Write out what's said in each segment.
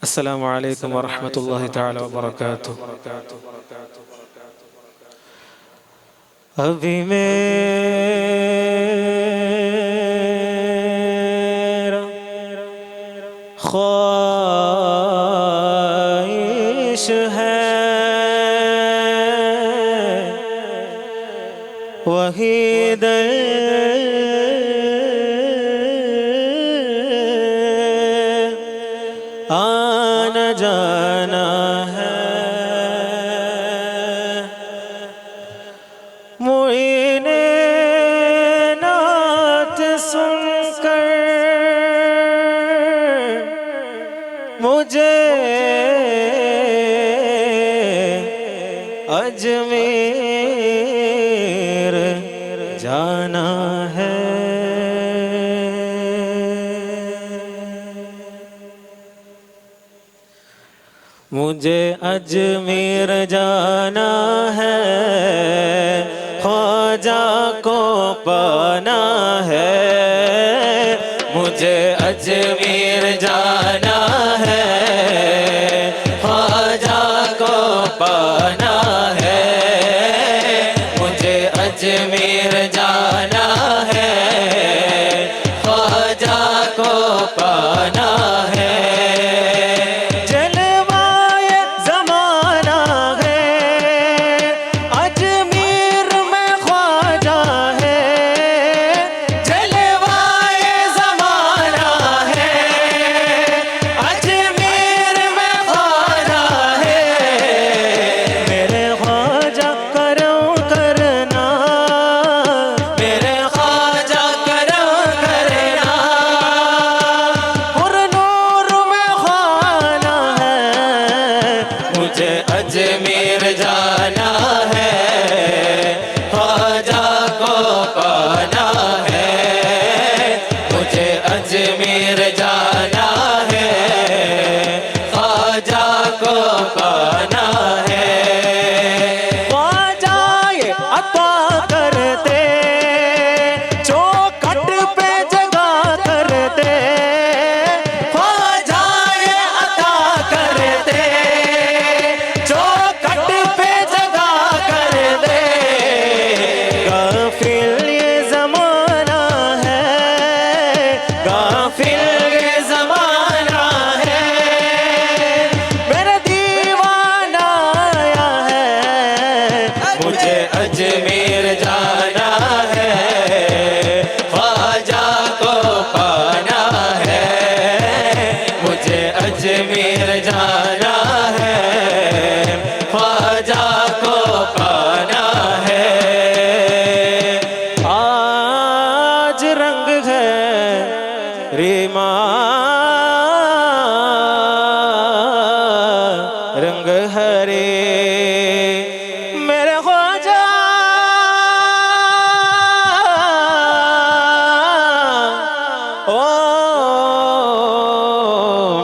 अस्सलामु अलैकुम वरहमतुल्लाहि तआला वबरकातुह। अभी मेरा ख्वाहिश है वही आना जाना है। मुईने नात सुनकर मुझे अजमेर जाना है। मुझे अजमेर जाना है, ख्वाजा को पाना है। मुझे अजमेर जाना है, ख्वाजा को पाना है। मुझे अजमेर जाना है, ख्वाजा को पाना है। अजमेर जाना है, ख्वाजा को पाना है। मुझे अजमेर जाना है, ख्वाजा को पाना है। ख्वाजा ये अता करते, चौखट पे जगह करते। ख्वाजा ये अता करते, अजमेर जाना है, ख्वाजा को पाना है। मुझे अजमेर जाना है, ख्वाजा को पाना है। आज रंग है रीमा, रंग हरे मेरे ख्वाजा। ओ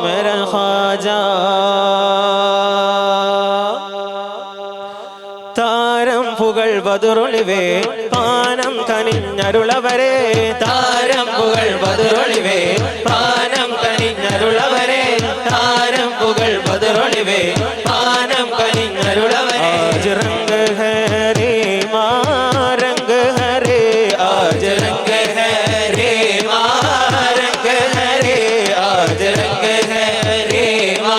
मेरे ख्वाजा, താരം പുകൾ ബദുറൊളിവേ പാനം കനിഞ്ഞരുളവരെ. താരം പുകൾ ബദുറൊളിവേ പാനം കനിഞ്ഞരുളവരെ. താരം പുകൾ ബദുറൊളിവേ പാനം കനിഞ്ഞരുളവരെ. आज रंग है रीमा, रंग है रे। आज रंग है रीमा, रंग है रे। आज रंग है रीमा,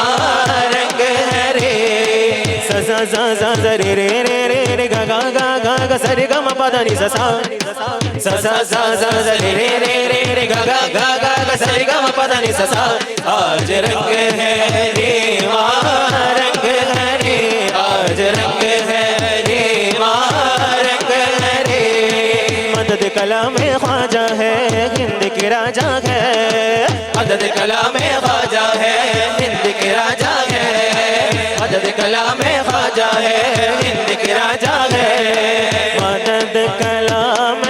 रंग है रे। सा सा सा सा रे रे रे रे रे गा गा गा गा गा सा रे गा म पा धा नि सा सा सा सा सा सा रे रे रे रे रे गा गा गा गा गा सा रे गा म पा धा नि सा सा। आज रंग है रीमा, रंग है रे। आज रंग है रीमा, रंग है रे। मदद कलाम ख्वाजा है, हिंद के राजा है। मदद कलाम ख्वाजा है, हिंद के राजा है। मदद कलाम ख्वाजा है, हिंद के राजा है। मदद कलाम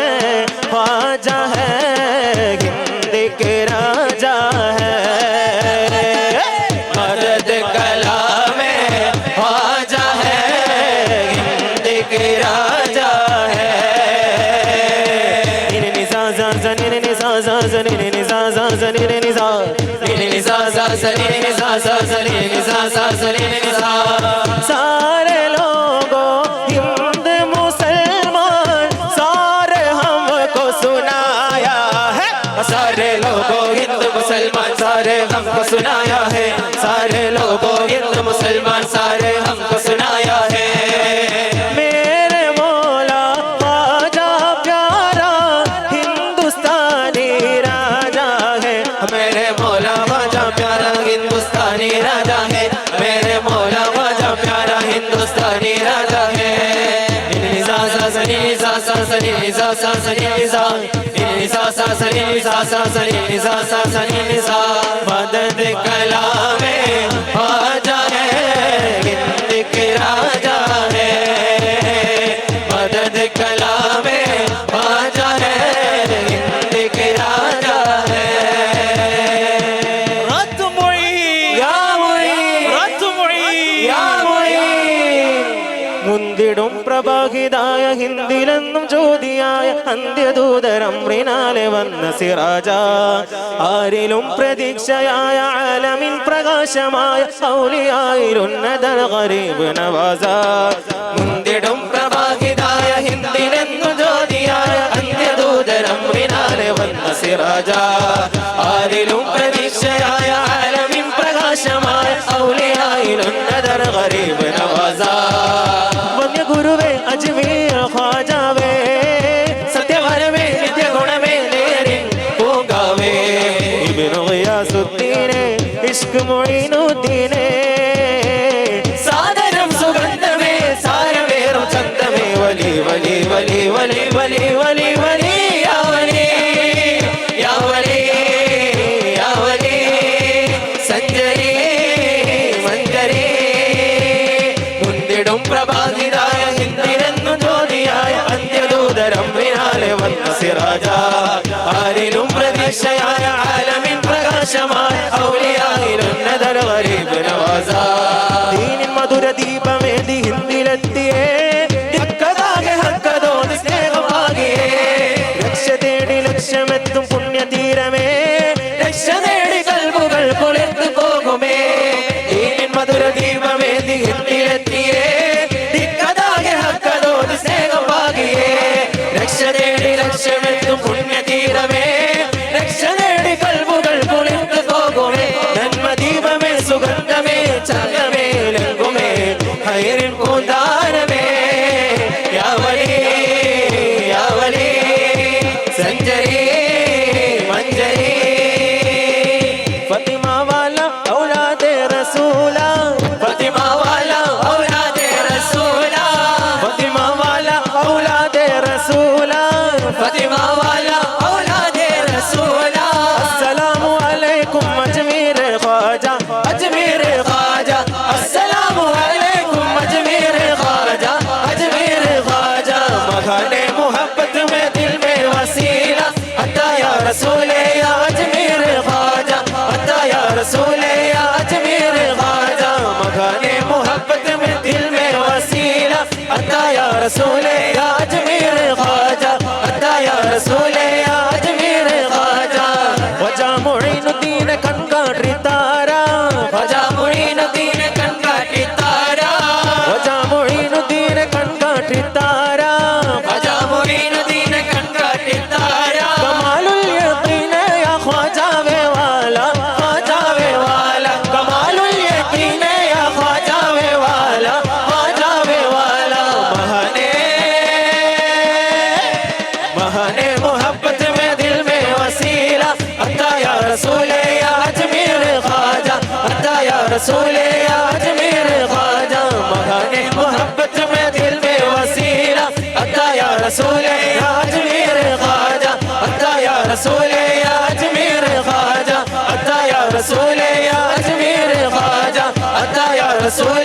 ख्वाजा है, हिंद के राजा है। मदद कलाम ख्वाजा है, हिंद के राजा है। इन सनी सा सा सनी सा सा सनी सा। सारे लोगों हिंद मुसलमान सारे हमको सुनाया है, सारे लोगों हिंद मुसलमान सारे हमको सुनाया है, सारे लोगों हिंद मुसलमान सारे हमको सुनाया है। मेरे मौला ख्वाजा प्यारा हिंदुस्तानी राजा है, मेरे मौला ख्वाजा प्यारा हिंदुस्तानी राजा है, मेरे मौला ख्वाजा प्यारा हिंदुस्तानी राजा है। सा सा सनी सा सा सनी सा सा सनी सा सा सा सनी सा सा सनी सा सा सनी सा। मदद कलामे ख्वाजा है हिंद के राजा है, मदद कलामे ख्वाजा है हिंद के राजा है। रत मोई या मोई रत मोई या मोई മുന്തിടും പ്രഭാഹിതായ ഹിന്ദിലെന്നും ജ്യോതിയായ അന്ത്യദൂതരം റിനാലെ വന്ന സിറാജ, ആരിലും പ്രതീക്ഷയായ ആലമിൻ പ്രകാശമായ ഔലിയായിലുന്നതൽ ഗരീബ് നവാസ। മുന്തിടും പ്രഭാഹിതായ ഹിന്ദിലെന്നും ജ്യോതിയായ അന്ത്യദൂതരം റിനാലെ വന്ന സിറാജ, ആരിലും പ്രതീക്ഷയായ ആലമിൻ പ്രകാശമായ ഔലിയായിലുന്നതൽ ഗരീബ് നവാസ। ഗുരുവേ അജ്മീർ ഖ്വാജാവേ സത്യവരവേ നിത്യഗുണമേ നേരിൻ പൂങ്കാവേ ഇബ്നു ഗിയാസുദ്ദീനെ ഇഷ്ക് മൊയ്നുദ്ദീനെ സാദരം സുഗന്ധമേ സാരമേറും ചന്തമേ വലി വലി വലി വലി വലി വലി വലി യാ വലി യാ വലി യാ വലി സഞ്ജരി മഞ്ജരി മുന്തിടും പ്രഭാതിതായ ഹിന്ദിലെന്നു ജ്യോതിയായ അന്ത്യദൂതരം റിനാലെ വന്ന സിറാജ, ആരിലും പ്രതീക്ഷയായ ആലമിൻ പ്രകാശമായ ഔലിയായിലുന്നതൽ ഗരീബ് നവാസ। ദീനിൻ മധുര ദീപമേന്തി ഹിന്ദിലെത്തിയേ ദിക്കതാകെ ഹക്കതോന്നി സ്നേഹമാകിയേ, രക്ഷ തേടി ലക്ഷ്യമെത്തും പുണ്യതീരമേ രക്ഷ നേടി കൽബുകൾ കുളിർത്തു പോകുമേ। ദീനിൻ മധുര ദീപമേന്തി ഹിന്ദിലെത്തിയേ ദിക്കതാകെ ഹക്കതോന്നി സ്നേഹമാകിയേ, രക്ഷ തേടി ലക്ഷ്യമെത്തും പുണ്യതീരമേ രക്ഷ നേടി കൽബുകൾ കുളിർത്തു പോകുമേ। നന്മദീപമേ സുഗന്ധമേ ചങ്ങമേ ലംഘുമേ ഹൈറിൻ പൂന്താരമേ യാ വലി യാ വലി സഞ്ജരി മഞ്ജരി ഫത്തിമ വാല ഔലാദെ റസൂല ഫത്തിമ വാല ഔലാദെ റസൂല ഫത്തിമ വാല ഔലാദെ റസൂല ഫത്തിമ വാല ഔലാദെ റസൂല। അസ്സലാമു അലൈക്കും അജ്മീർ ഖ്വാജ അജ്മീർ ഖ്വാജ അസ്സലാമു അലൈക്കും അജ്മീർ ഖ്വാജ അജ്മീർ ഖ്വാജ। മഹാനെ മുഹബ്ബत में दिल में वसीला अता या रसूल या अजमीर ख्वाजा अता या रसूल या अजमीर ख्वाजा। मगाने मोहब्बत में दिल में वसीला अता या रसूल या अजमीर ख्वाजा अता या रसूल या अजमीर ख्वाजा। ख्वाजा मुईनुद्दीन कनकाटी तारा ख्वाजा मुईनुद्दीन कनकाटी तारा ख्वाजा मुईनुद्दीन कनकाटी तारा ख्वाजा मुईनुद्दीन कनकाटी तारा। कमालुल यकीन या ख्वाजा वे वाला ख्वाजा वे वाला कमालुल यकीन या ख्वाजा वे वाला ख्वाजा वे वाला। महाने महाने मोहब्बत में दिल में वसीला अता या रसूल या अजमीर ख्वाजा अता या रसूल या अजमीर ख्वाजा। महाने मोहब्बत में दिल में वसीला अता या रसूल या अजमीर ख्वाजा अता या रसूल या अजमीर ख्वाजा अता या रसूल या अजमीर ख्वाजा अता या रसूल